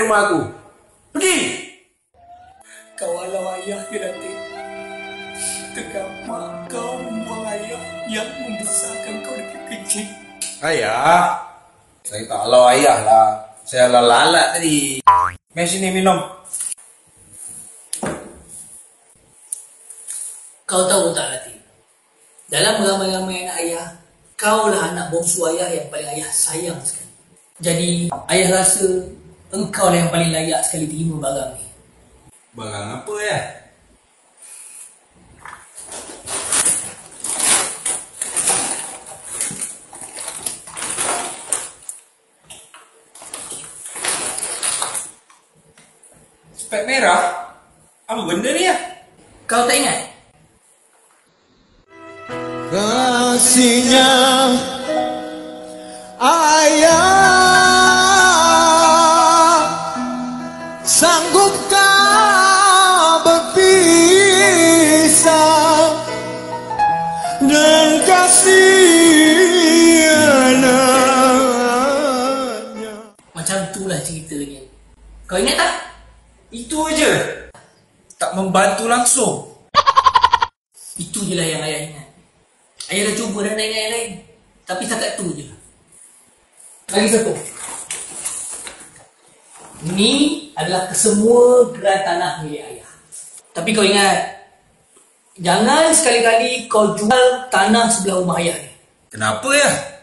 rumah aku. Pergi! Kawalau ayah ke Datin. Tegak mak kau membuang ayah yang membesarkan kau dari kecil. Ayah? Saya tak halau ayah lah. Saya halau lalat tadi. Mari sini minum. Kau tahu tak Datin? Dalam ramai-ramai anak ayah, kaulah anak bongsu ayah yang paling ayah sayang sekali. Jadi ayah rasa engkau lah yang paling layak sekali terima barang ni. Barang apa ya? Spek merah? Apa benda ni ya? Kau tak ingat? Kasihnya ayah, sanggupkah berpisah dan kasih anaknya. Macam itulah ceritanya. Kau ingat tak? Itu aja. Tak membantu langsung. Itu je lah yang ayah ingat. Ayah dah cuba dah nak ingat yang lain, tapi setakat tu je. Lagi satu. Ni adalah kesemua geran tanah milik ayah. Tapi kau ingat, jangan sekali-kali kau jual tanah sebelah rumah ayah ni. Kenapa ya?